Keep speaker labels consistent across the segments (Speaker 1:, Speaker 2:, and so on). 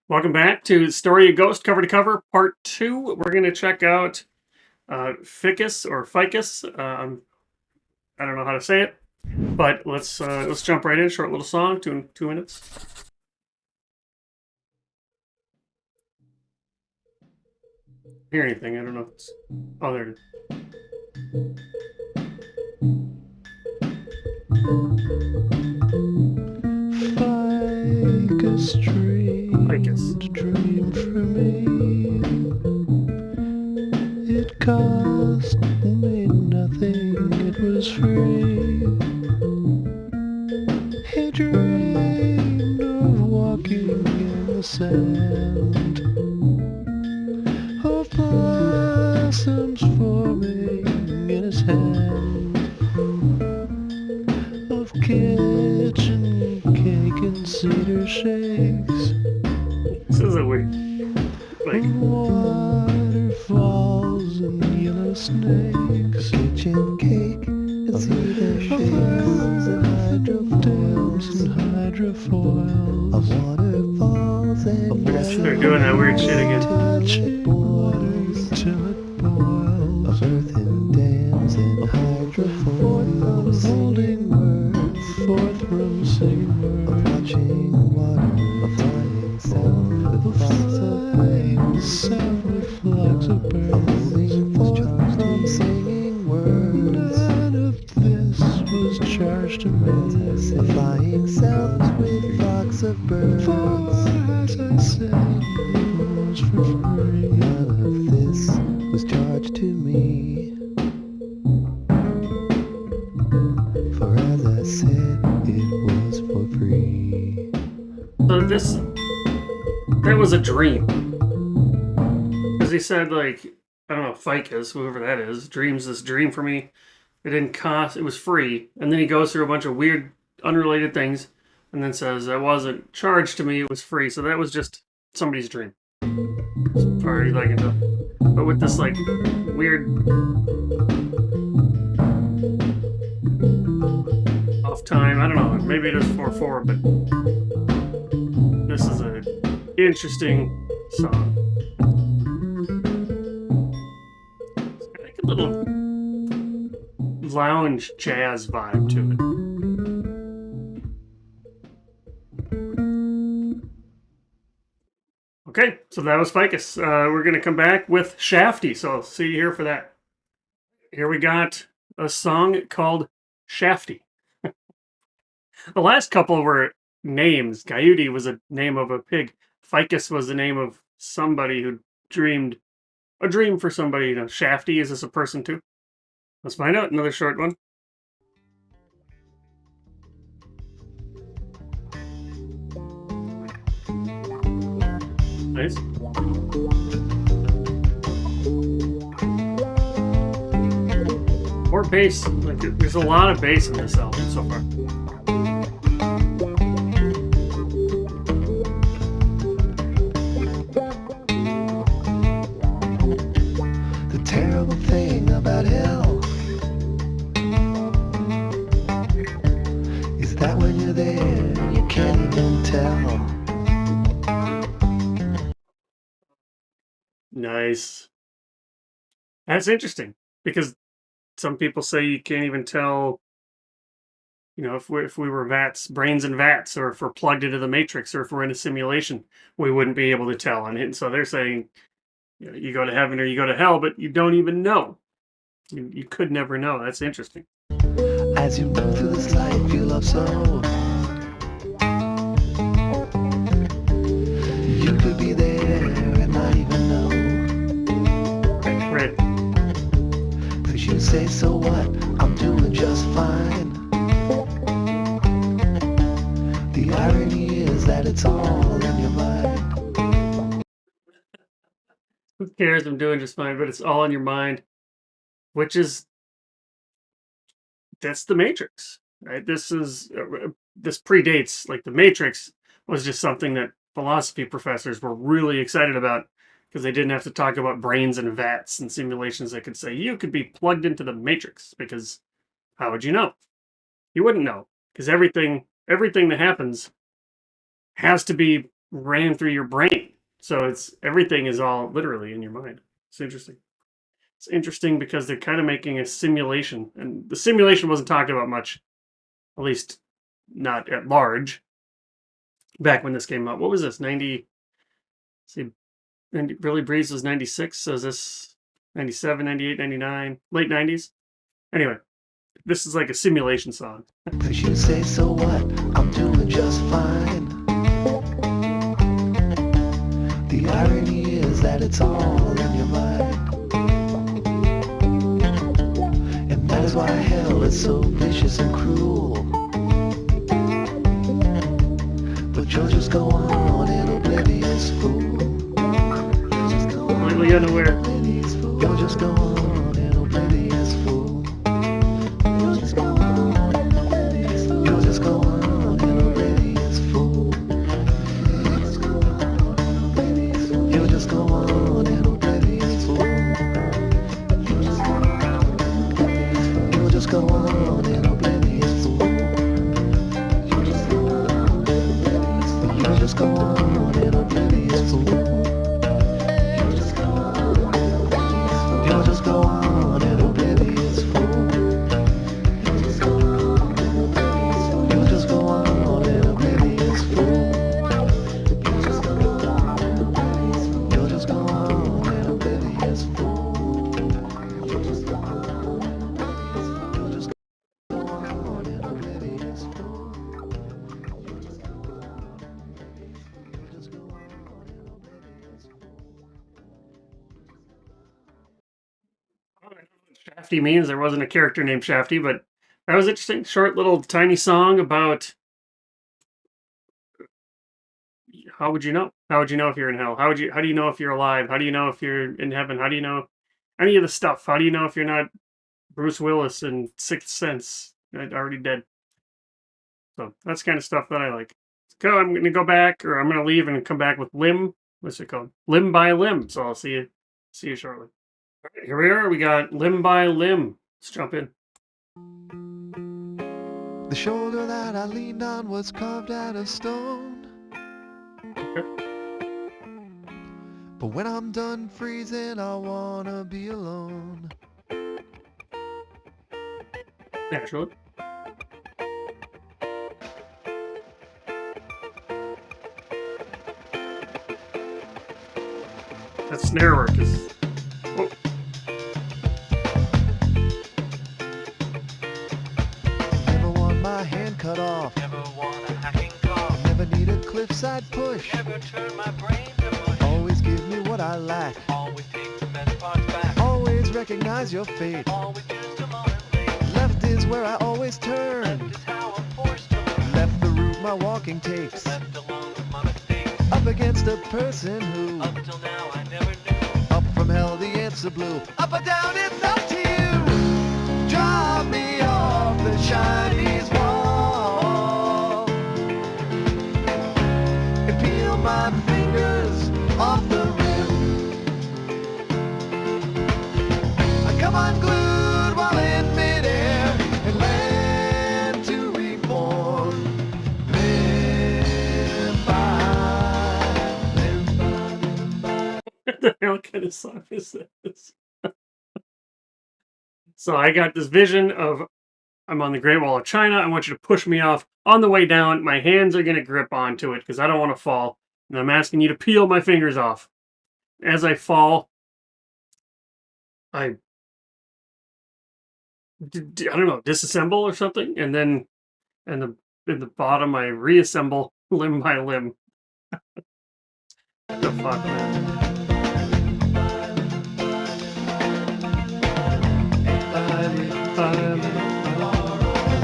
Speaker 1: Welcome back to Story of Ghost Cover to Cover, Part 2. We're going to check out Fikus or Fikus. I don't know how to say it, but let's jump right in. Short little song, two minutes. Hear anything? I don't know. Oh, there it is.
Speaker 2: Fikus dream for me. It cost me nothing, it was free. He dreamed of walking in the sand, of blossoms forming in his hand, of kitchen cake and cedar shakes.
Speaker 1: This is a weird, like,
Speaker 2: waterfalls and yellow snakes, kitchen cake and cedar shakes, and hydrofoils and hydrofoils, of waterfalls and
Speaker 1: they're doing that weird shit again.
Speaker 2: Touching water till it boils, of earthen dams and hydrofoils, holding word forth from singing word, of watching water, of flying sound with flocks of birds, sound with flocks of birds, of holding forth from singing words. None of this was charged to me, of flying sounds with flocks of birds. For as I said, it was for free. None of this was charged to me. For as I said, it was for free.
Speaker 1: So that was a dream. Because he said, like, I don't know, Fikus, whoever that is, dreams this dream for me. It didn't cost, it was free. And then he goes through a bunch of weird, unrelated things, and then says, it wasn't charged to me, it was free. So that was just somebody's dream. As far as I can tell. But with this, like, weird off time, I don't know, maybe it is 4/4, but this is an interesting song. It's got like a little lounge jazz vibe to it. Okay, so that was Fikus. We're going to come back with Shafty, so I'll see you here for that. Here we got a song called Shafty. The last couple were names. Coyote was a name of a pig. Fikus was the name of somebody who dreamed a dream for somebody. You know, Shafty, is this a person too? Let's find out. Another short one. Nice. More bass. Like, there's a lot of bass in this album so far.
Speaker 2: The terrible thing about hell is that when you're there, you can't even tell.
Speaker 1: Nice. That's interesting because some people say you can't even tell, you know, if we were brains in vats, or if we're plugged into the matrix, or if we're in a simulation, we wouldn't be able to tell. And so they're saying, you know, you go to heaven or you go to hell, but you don't even know. You could never know. That's interesting.
Speaker 2: As you move through this life you love so, you could be there and not even know.
Speaker 1: Right.
Speaker 2: Cause you say, so what, I'm doing just fine. The irony is that it's all in your mind.
Speaker 1: Who cares? I'm doing just fine, but it's all in your mind, which is, that's the Matrix, right? This predates, like, the Matrix was just something that philosophy professors were really excited about because they didn't have to talk about brains and vats and simulations. They could say you could be plugged into the Matrix, because how would you know? You wouldn't know, because everything that happens has to be ran through your brain. So everything is all literally in your mind. It's interesting. It's interesting because they're kind of making a simulation, and the simulation wasn't talked about much, at least not at large, back when this came out. What was this? 90. See, Billy Breeze was 96. So is this 97, 98, 99, late 90s? Anyway, this is like a simulation song.
Speaker 2: Cause you say, so what? I'm doing just fine. The irony is that it's all in your mind. And that is why hell is so vicious and cruel. But you'll just go on an oblivious fool.
Speaker 1: Completely unaware.
Speaker 2: You'll just go on an oblivious fool. You'll just go on an oblivious fool. You'll just go on an oblivious fool. You'll just go on an oblivious fool. You'll just go on an oblivious fool. You'll just go on an oblivious fool. You'll just go on an oblivious fool. You'll just go on an oblivious fool. You'll just go on an oblivious fool. You'll just go on an oblivious fool. You'll just go on an oblivious fool. You'll just go on an oblivious fool.
Speaker 1: Shafty means there wasn't a character named Shafty, but that was interesting. Short little tiny song about how would you know? How would you know if you're in hell? How do you know if you're alive? How do you know if you're in heaven? How do you know any of the stuff? How do you know if you're not Bruce Willis in Sixth Sense, already dead? So that's kind of stuff that I like. So I'm gonna go back, or I'm gonna leave and come back with Limb. What's it called? Limb by Limb. So I'll see you shortly. All right, here we are. We got Limb by Limb. Let's jump in.
Speaker 2: The shoulder that I leaned on was carved out of stone. But when I'm done freezing, I wanna be alone.
Speaker 1: Naturally. That snare work is... Oh.
Speaker 2: Never want my hand cut off.
Speaker 3: Never want a hacking cough.
Speaker 2: Never need a cliffside push.
Speaker 3: Never turn my brain to mush.
Speaker 2: Always give me what I lack.
Speaker 3: Always take the best parts back.
Speaker 2: Always recognize your fate.
Speaker 3: Always just a moment late.
Speaker 2: Left is where I always turn.
Speaker 3: Left is how I'm forced to learn.
Speaker 2: Left the route my walking takes.
Speaker 3: Left alone with my mistakes.
Speaker 2: Up against a person who,
Speaker 3: Up till now I never knew.
Speaker 2: up from hell the answer blue. Up or down, it's up to you. Drop me off the Chinese wall and peel my fingers off the rim. I come unglued while in midair and land to reform. Live by, live by, live by.
Speaker 1: What the hell kind of song is this? So I got this vision of I'm on the Great Wall of China. I want you to push me off. On the way down, my hands are going to grip onto it because I don't want to fall. And I'm asking you to peel my fingers off. As I fall, I don't know, disassemble or something. And then in the bottom, I reassemble limb by limb. What the fuck, man?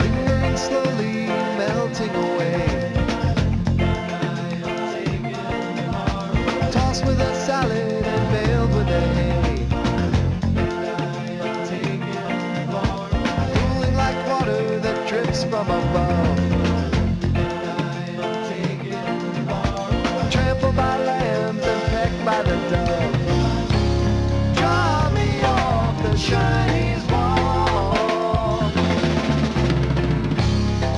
Speaker 2: Lingering slowly, melting away. Tossed with a salad and veiled with a hay. Cooling like water that drips from above. Trampled by lambs and pecked by the dove. Draw me off the Chinese wall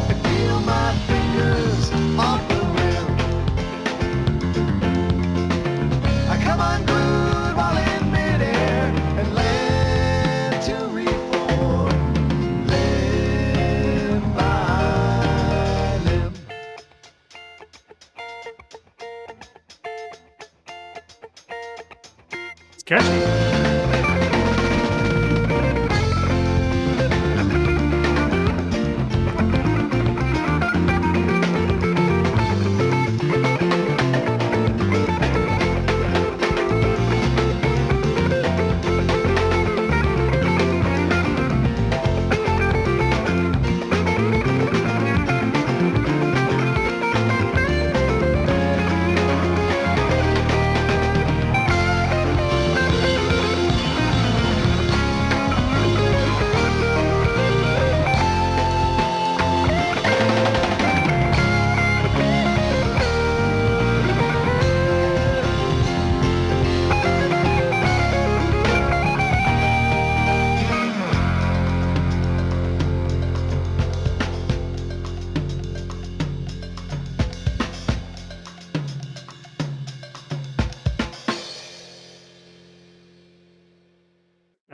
Speaker 2: and peel my fingers off the rim.
Speaker 1: Catchy.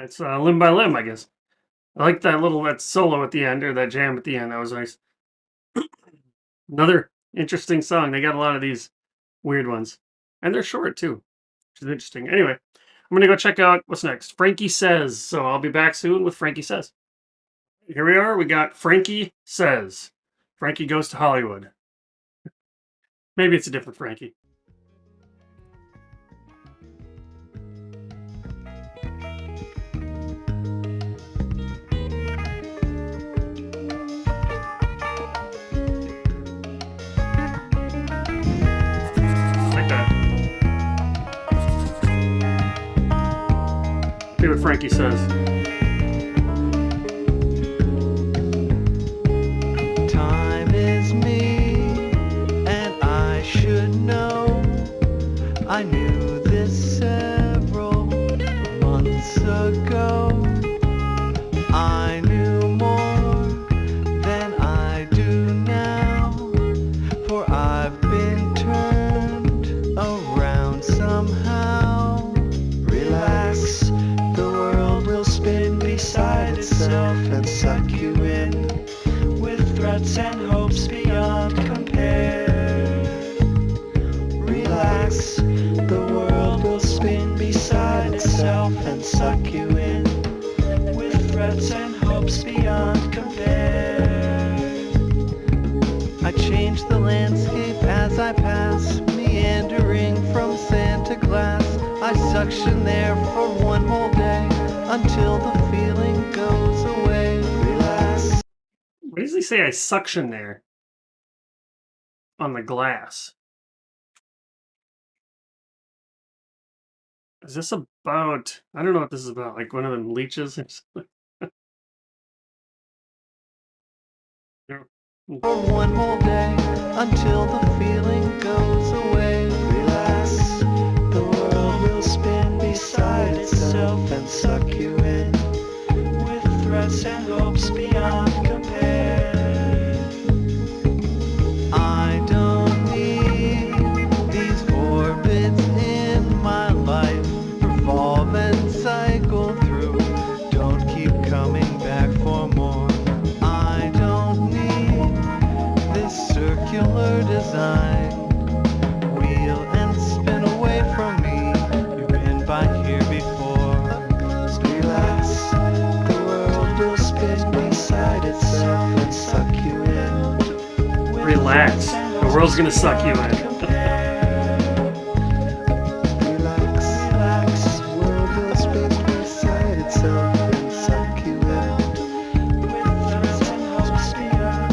Speaker 1: It's Limb by Limb, I guess. I like that solo at the end, or that jam at the end. That was nice. Another interesting song. They got a lot of these weird ones. And they're short too, which is interesting. Anyway, I'm going to go check out what's next. Frankie Says. So I'll be back soon with Frankie Says. Here we are. We got Frankie Says. Frankie Goes to Hollywood. Maybe it's a different Frankie. Like that. See what Frankie says.
Speaker 2: Time is me, and I should know. I knew this several months ago. I knew more than I do now, for I've been turned around somehow. Relax, the world will spin beside itself and suck you in with threats and hopes beyond compare. Relax, the world will spin beside itself and suck you in with threats and hopes beyond compare. I change the landscape as I pass, meandering from sand to glass. I suction there for one whole day until the feeling goes away. Relax.
Speaker 1: What does he say? I suction there on the glass. Is this about? I don't know what this is about. Like one of them leeches or something.
Speaker 2: For one whole day until the feeling goes away. Relax, the world will spin beside itself and suck you in with threats and hopes beyond compare. I don't need these orbits in my life. Revolve and cycle through, don't keep coming back for more. I don't need this circular design. Wheel and spin away from me, you've been by here before. Relax, the world will spin beside itself and suck you in.
Speaker 1: Relax, the world's gonna suck you in.
Speaker 2: Relax, relax, the world will spin beside itself and suck you in. With threats and hopes beyond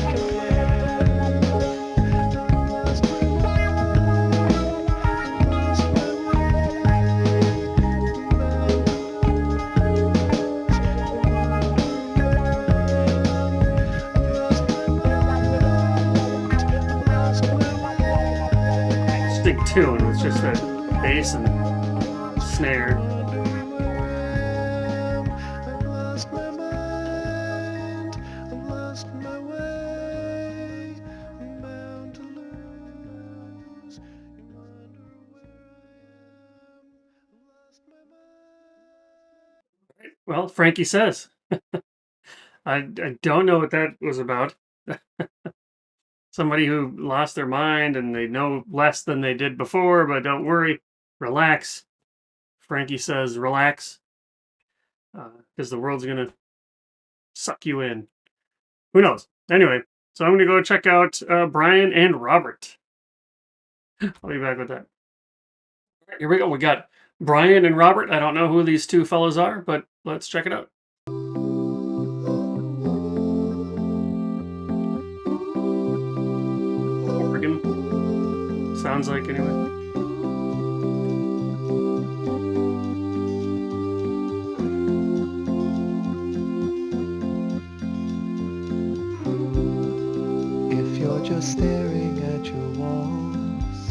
Speaker 1: Interesting tune with just that bass and snare.
Speaker 2: I've lost my mind, I've lost my way, I'm bound to lose. You wonder where I am, I've lost my mind.
Speaker 1: Well, Frankie Says. I don't know what that was about. Somebody who lost their mind and they know less than they did before, but don't worry, relax. Frankie Says, relax, because the world's going to suck you in. Who knows? Anyway, so I'm going to go check out Brian and Robert. I'll be back with that. Here we go. We got Brian and Robert. I don't know who these two fellows are, but let's check it out. Organ. Sounds like, anyway.
Speaker 2: If you're just staring at your walls,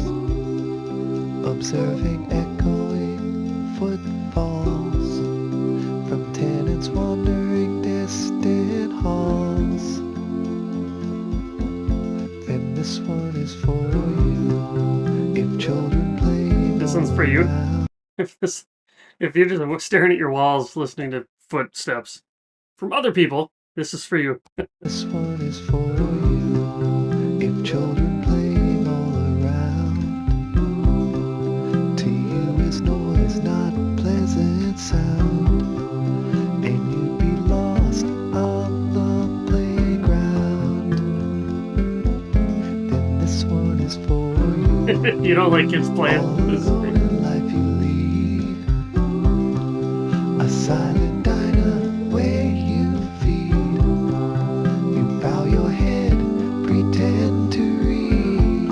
Speaker 2: observing echoing footfalls from tenants wandering distant halls, then this one is for you. If children play,
Speaker 1: This one's for you. If you're just staring at your walls, listening to footsteps from other people, this is for you.
Speaker 2: This one is for you. If children playing all around, to you is noise, not pleasant sound, and you'd be lost on the playground, then this one is for you.
Speaker 1: You don't like kids playing.
Speaker 2: All
Speaker 1: This is
Speaker 2: alone in life you lead, a silent diner where you feed. You bow your head, pretend to read,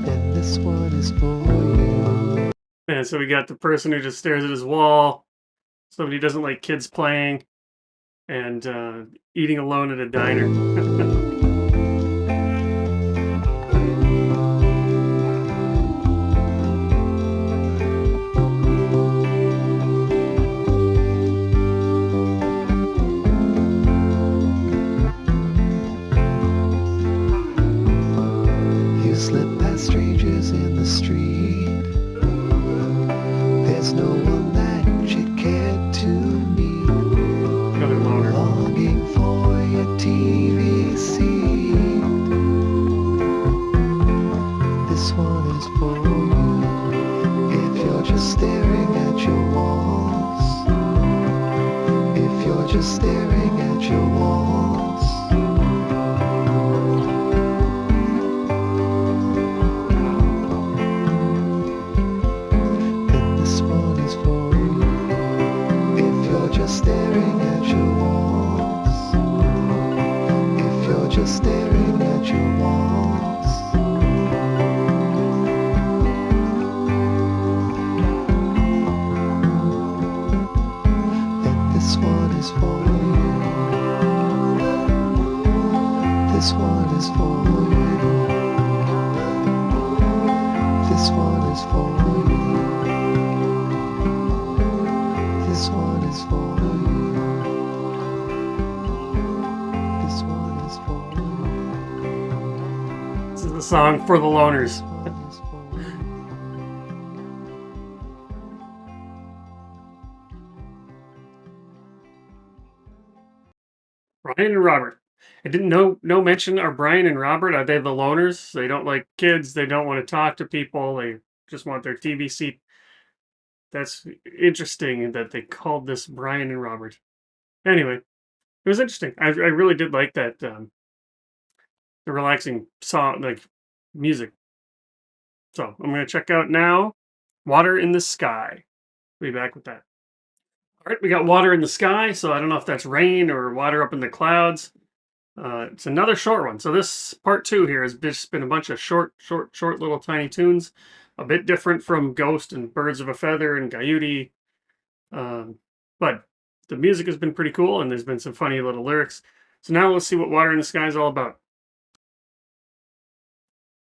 Speaker 2: then this one is for you.
Speaker 1: And so we got the person who just stares at his wall, somebody who doesn't like kids playing, and eating alone at a diner.
Speaker 2: You slip past strangers in the street. There's no one that you care to meet.
Speaker 1: Another loner.
Speaker 2: Longing for your TV seat. This one is for you. If you're just staring at your walls. If you're just staring at your walls. Then this one is for you. If you're just staring at your walls. If you're just staring at your walls. Then this one is for you. This one is for you. This one is for you. This one is for you. This one is for you.
Speaker 1: This is the song for the loners.
Speaker 2: This one is for you.
Speaker 1: Brian and Robert. I didn't know. No mention are Brian and Robert. Are they the loners? They don't like kids. They don't want to talk to people. They just want their TV seat. That's interesting that they called this Brian and Robert. Anyway, it was interesting. I really did like that. The relaxing song, like music. So I'm gonna check out now. Water in the Sky. Be back with that. All right, we got water in the sky. So I don't know if that's rain or water up in the clouds. It's another short one. So this part 2 here has just been a bunch of short little tiny tunes. A bit different from Ghost and Birds of a Feather and Coyote. But the music has been pretty cool, and there's been some funny little lyrics. So now let's see what Water in the Sky is all about.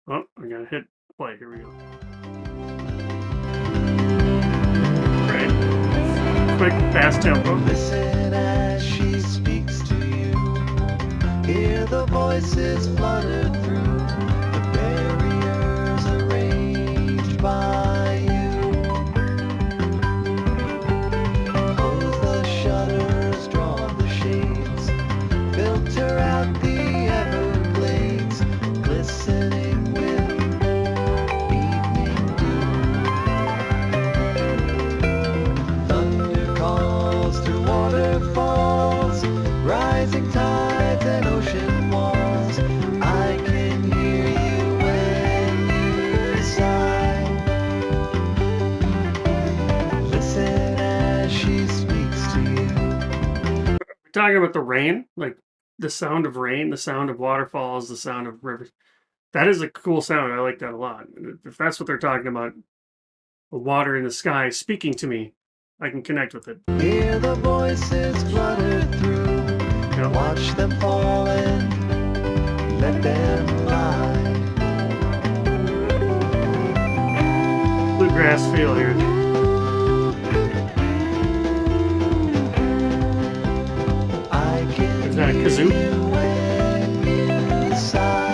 Speaker 1: Oh, I gotta hit play. Here we go. Right. Quick, fast tempo.
Speaker 2: Listen as she speaks to you. Hear the voices flutter through the barriers arranged by you. Close the shutters, draw the shades, filter out the Everglades, glistening with evening dew.
Speaker 1: talking about the rain, like the sound of rain, the sound of waterfalls, the sound of rivers, that is a cool sound. I like that a lot. If that's what they're talking about, the water in the sky speaking to me, I can connect with it.
Speaker 2: Hear the voices flutter through.
Speaker 1: Yep.
Speaker 2: Watch them fall and let them fly.
Speaker 1: Bluegrass feel here.
Speaker 2: I can
Speaker 1: Is that a kazoo?
Speaker 2: hear you when you sigh.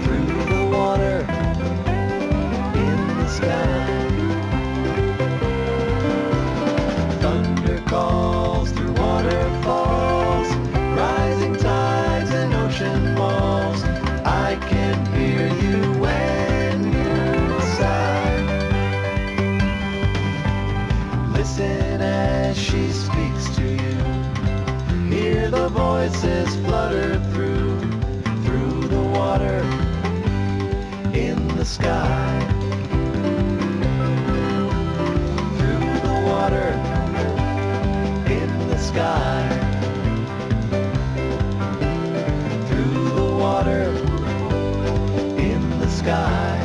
Speaker 2: Through the water in the sky. Thunder calls through waterfalls, rising tides and ocean walls. I can hear you when you sigh. Listen as she speaks to you. Hear the voices flutter through the water in the sky. Through the water in the sky. Through the water in the sky.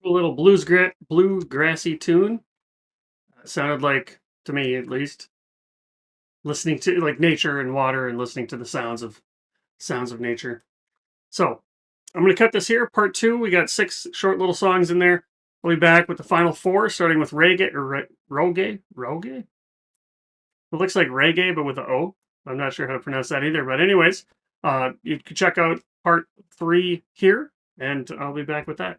Speaker 1: A little bluegrassy tune. Sounded like, to me at least, listening to like nature and water and listening to the sounds of nature. So I'm gonna cut this here. Part 2. We got 6 short little songs in there. We'll be back with the final 4, starting with reggae or roge. It looks like reggae, but with an O. I'm not sure how to pronounce that either. But anyways, you can check out part 3 here, and I'll be back with that.